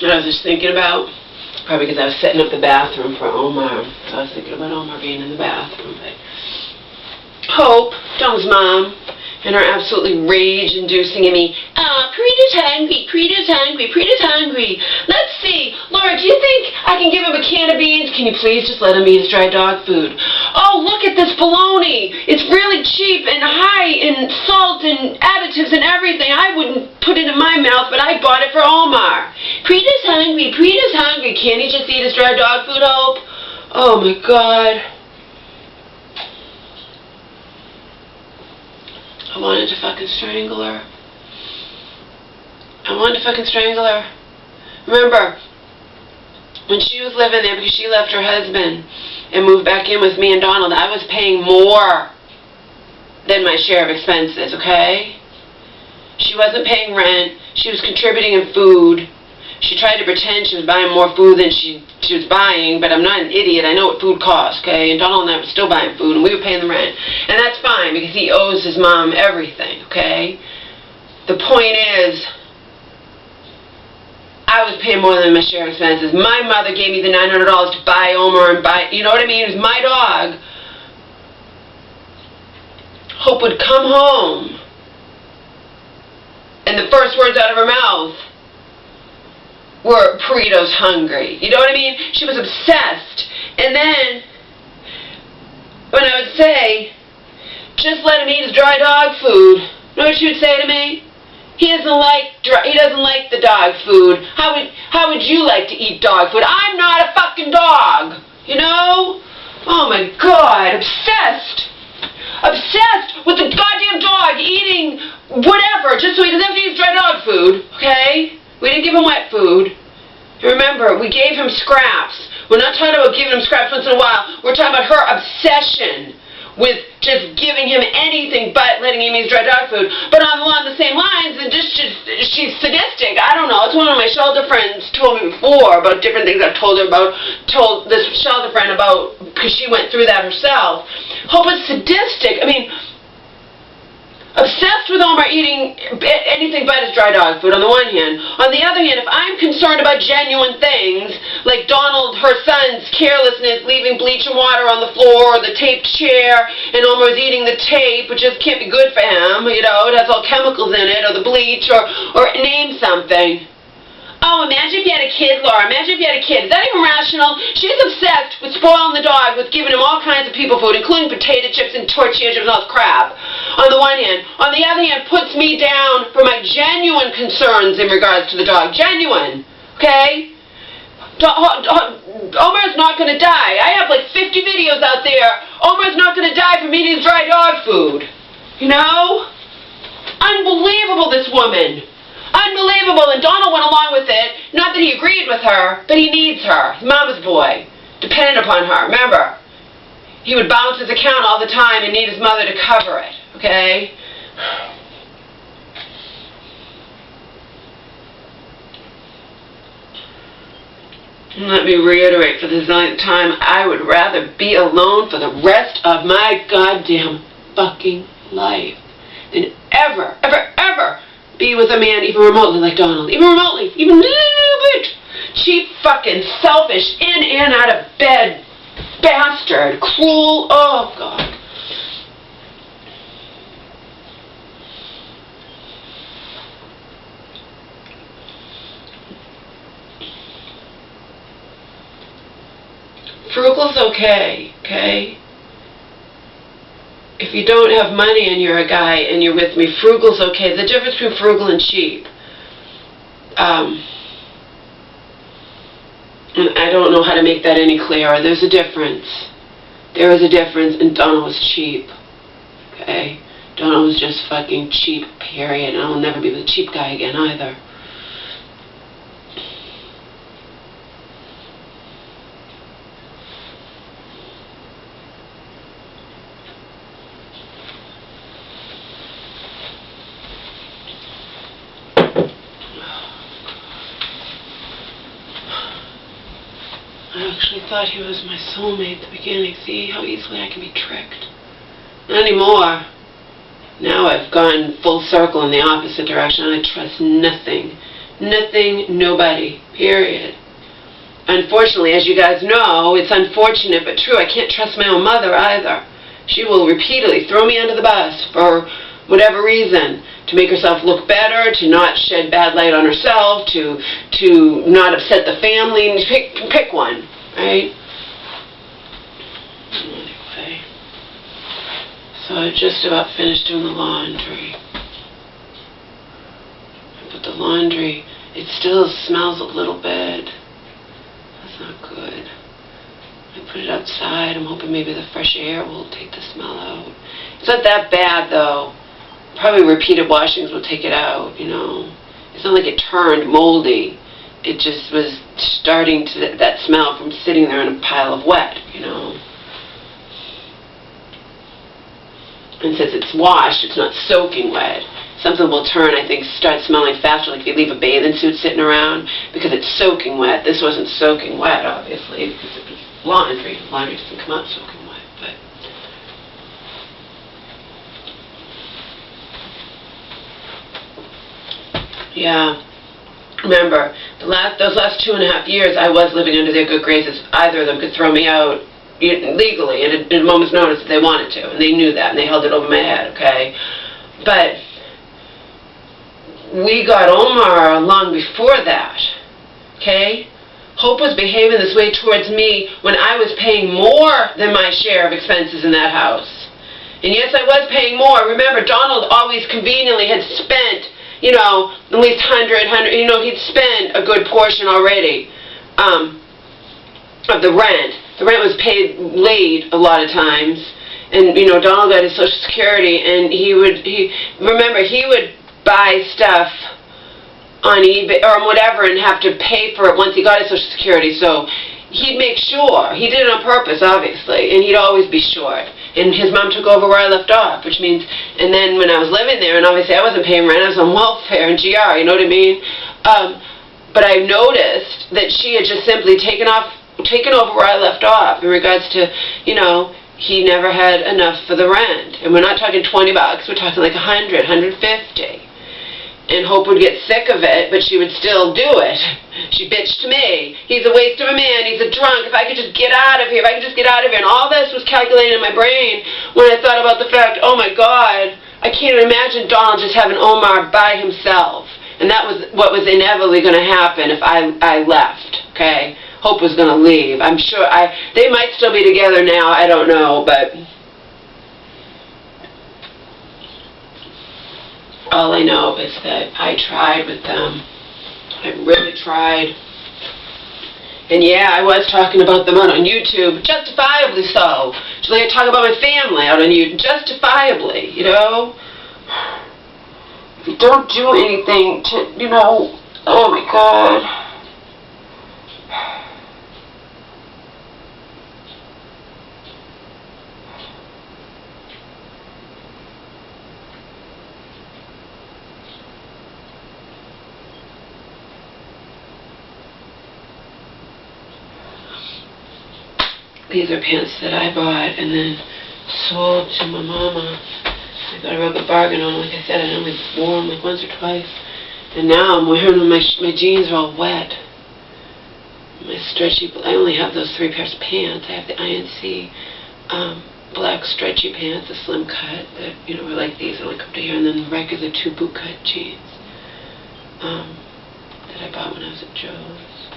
And I was just thinking about, probably because I was setting up the bathroom for Omar. So I was thinking about Omar being in the bathroom. But Hope, Donald's mom, and her absolutely rage-inducing at me, Preeta's hungry, Preeta's hungry, Preeta's hungry. Let's see, Laura, do you think I can give him a can of beans? Can you please just let him eat his dry dog food? Oh, look at this bologna. It's really cheap and high in salt and additives and everything. I wouldn't put it in my mouth, but I bought it for Omar. Preeta's hungry, Preeta's hungry. Can't he just eat his dry dog food, Hope? Oh, my God. I wanted to fucking strangle her. I wanted to fucking strangle her. Remember, when she was living there, because she left her husband and moved back in with me and Donald, I was paying more than my share of expenses, okay? She wasn't paying rent. She was contributing in food. She tried to pretend she was buying more food than she was buying, but I'm not an idiot. I know what food costs, okay? And Donald and I were still buying food, and we were paying the rent. And that's fine, because he owes his mom everything, okay? The point is, I was paying more than my share of expenses. My mother gave me the $900 to buy Omar and buy, you know what I mean? It was my dog. Hope would come home, and the first words out of her mouth were, Burrito's hungry. You know what I mean? She was obsessed. And then, when I would say, just let him eat his dry dog food, you know what she would say to me? He doesn't like the dog food. How would you like to eat dog food? I'm not a fucking dog. You know? Oh my God, obsessed. Obsessed with the goddamn dog eating whatever, just so he doesn't have to eat his dry dog food, okay? We didn't give him wet food. Remember, we gave him scraps. We're not talking about giving him scraps once in a while. We're talking about her obsession with just giving him anything but letting him eat his dry dog food. But along the same lines, and she's sadistic. I don't know. It's one of my shelter friends told me before about different things I've told this shelter friend about, because she went through that herself. Hope is sadistic. I mean, obsessed with Omar eating anything but his dry dog food on the one hand. On the other hand, if I'm concerned about genuine things, like Donald, her son's carelessness, leaving bleach and water on the floor, or the taped chair, and Omar's eating the tape, which just can't be good for him, you know, it has all chemicals in it, or the bleach, or name something. Oh, imagine if you had a kid, Laura. Imagine if you had a kid. Is that even rational? She's obsessed with spoiling the dog, with giving him all kinds of people food, including potato chips and tortilla chips and all this crap, on the one hand. On the other hand, puts me down for my genuine concerns in regards to the dog. Genuine. Okay? Omar's not going to die. I have like 50 videos out there. Omar's not going to die from eating dry dog food. You know? Unbelievable, this woman. Unbelievable, and Donald went along with it. Not that he agreed with her, but he needs her. His mama's boy. Dependent upon her. Remember, he would balance his account all the time and need his mother to cover it. Okay? Let me reiterate for the 9th time, I would rather be alone for the rest of my goddamn fucking life than ever, ever, ever be with a man even remotely like Donald. Even remotely. Even a little bit. Cheap, fucking, selfish, in and out of bed, bastard, cruel, oh God. Frugal's okay, okay? If you don't have money and you're a guy and you're with me, frugal's okay. The difference between frugal and cheap. I don't know how to make that any clearer. There's a difference. There is a difference, and Donald was cheap. Okay? Donald was just fucking cheap, period. And I'll never be with a cheap guy again either. I actually thought he was my soulmate at the beginning. See how easily I can be tricked? Not anymore. Now I've gone full circle in the opposite direction. I trust nothing. Nothing, nobody. Period. Unfortunately, as you guys know, it's unfortunate but true, I can't trust my own mother either. She will repeatedly throw me under the bus for whatever reason, to make herself look better, to not shed bad light on herself, to not upset the family. Pick one, right? Anyway, so I just about finished doing the laundry. I put the laundry, it still smells a little bit. That's not good. I put it outside. I'm hoping maybe the fresh air will take the smell out. It's not that bad though. Probably repeated washings will take it out, you know. It's not like it turned moldy. It just was starting to, that smell from sitting there in a pile of wet, you know. And since it's washed, it's not soaking wet. Something will turn, I think, start smelling faster, like if you leave a bathing suit sitting around, because it's soaking wet. This wasn't soaking wet, obviously, because it was laundry. Laundry doesn't come out soaking wet, but... Yeah. Remember, those last 2.5 years, I was living under their good graces. Either of them could throw me out legally at a moment's notice if they wanted to, and they knew that, and they held it over my head, okay? But we got Omar long before that, okay? Hope was behaving this way towards me when I was paying more than my share of expenses in that house. And yes, I was paying more. Remember, Donald always conveniently had spent, you know, at least 100, you know, he'd spent a good portion already of the rent. The rent was paid late a lot of times. And, you know, Donald got his Social Security, and he would buy stuff on eBay or whatever and have to pay for it once he got his Social Security. So he'd make sure. He did it on purpose, obviously, and he'd always be short. And his mom took over where I left off, which means, and then when I was living there, and obviously I wasn't paying rent, I was on welfare and GR, you know what I mean? But I noticed that she had just simply taken over where I left off in regards to, you know, he never had enough for the rent. And we're not talking $20, we're talking like $100, $150. And Hope would get sick of it, but she would still do it. She bitched to me. He's a waste of a man. He's a drunk. If I could just get out of here. If I could just get out of here. And all this was calculated in my brain when I thought about the fact, oh my God, I can't imagine Donald just having Omar by himself. And that was what was inevitably going to happen if I left, okay? Hope was going to leave. I'm sure they might still be together now. I don't know, but... all I know is that I tried with them. I really tried. And yeah, I was talking about them out on YouTube, justifiably so. Just like I talk about my family out on YouTube, justifiably, you know? If you don't do anything to, you know, oh my God. These are pants that I bought and then sold to my mama. I got a real good bargain on them. Like I said, I only wore them like once or twice. And now I'm wearing them. My jeans are all wet. My stretchy, I only have those 3 pairs of pants. I have the INC black stretchy pants, the slim cut that, you know, are like these. They only come to here. And then the regular 2 boot cut jeans that I bought when I was at Joe's.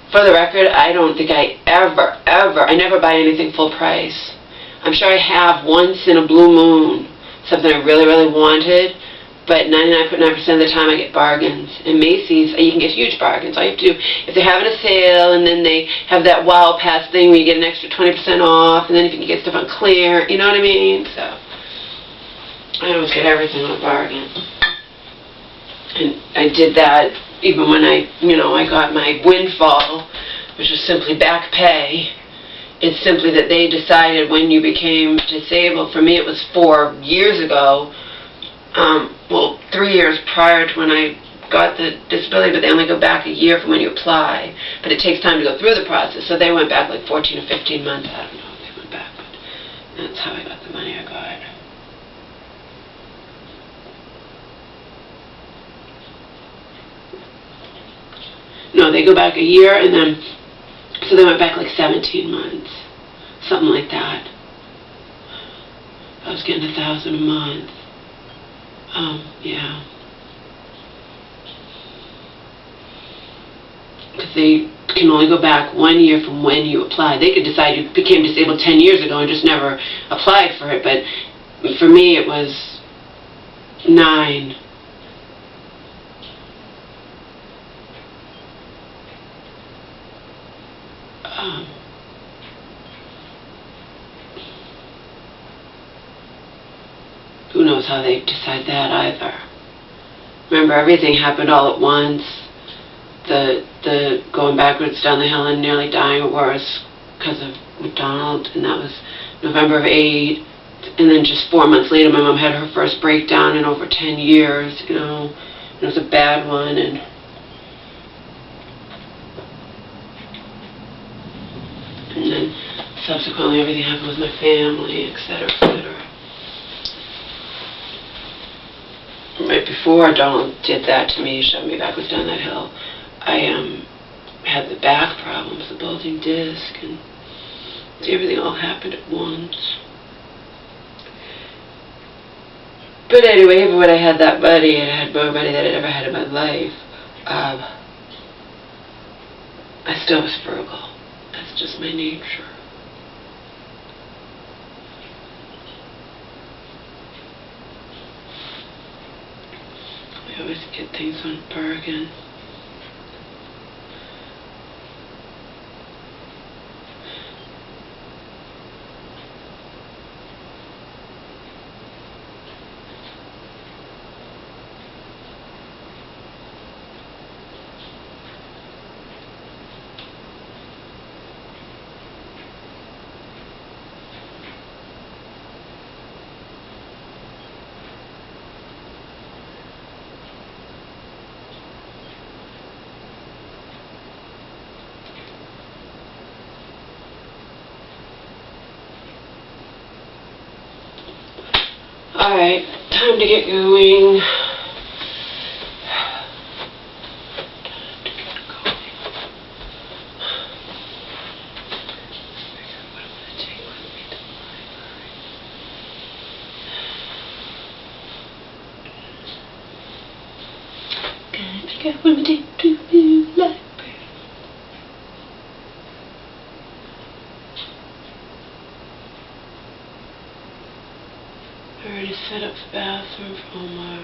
For the record, I don't think I I never buy anything full price. I'm sure I have once in a blue moon, something I really, really wanted, but 99.9% of the time I get bargains. In Macy's, you can get huge bargains. All you have to do, if they're having a sale and then they have that Wow Pass thing where you get an extra 20% off, and then if you can get stuff on clear, you know what I mean? So, I always get everything on a bargain. And I did that even when I got my windfall, which was simply back pay. It's simply that they decided when you became disabled. For me, it was 4 years ago. 3 years prior to when I got the disability, but they only go back a year from when you apply. But it takes time to go through the process, so they went back like 14 or 15 months. I don't know if they went back, but that's how I got the money I got. No, they go back a year, and then, so they went back like 17 months. Something like that. I was getting $1,000 a month. Yeah. Because they can only go back 1 year from when you applied. They could decide you became disabled 10 years ago and just never applied for it, but for me it was 9. Who knows how they decide that either. Remember, everything happened all at once. The going backwards down the hill and nearly dying or worse because of McDonald, and that was November of 8. And then just 4 months later, my mom had her first breakdown in over 10 years, you know. It was a bad one, and then subsequently everything happened with my family, etc., etc. Right before Donald did that to me, shoved me backwards down that hill, I had the back problems, the bulging disc, and everything all happened at once. But anyway, even when I had that money, and I had more money than I'd ever had in my life, I still was frugal. That's just my nature. I always get things on bargain. Alright, time to get going. Figure out what I'm going to take to the library. I already set up the bathroom for Omar.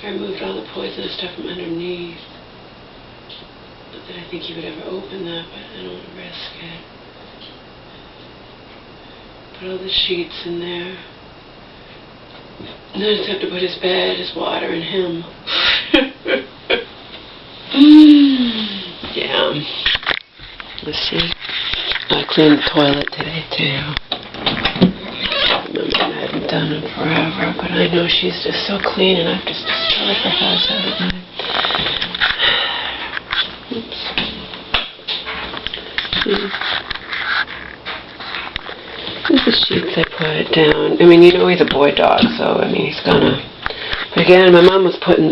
I removed all the poisonous stuff from underneath. Not that I think he would ever open that, but I don't want to risk it. Put all the sheets in there. And then I just have to put his bed, his water, and him. Yeah. Let's see. I cleaned the toilet today, too. I haven't done it forever, but I know she's just so clean, and I've just destroyed her house, haven't I? Oops. These are the sheets I put it down. I mean, you know he's a boy dog, so, I mean, he's gonna... But again, my mom was putting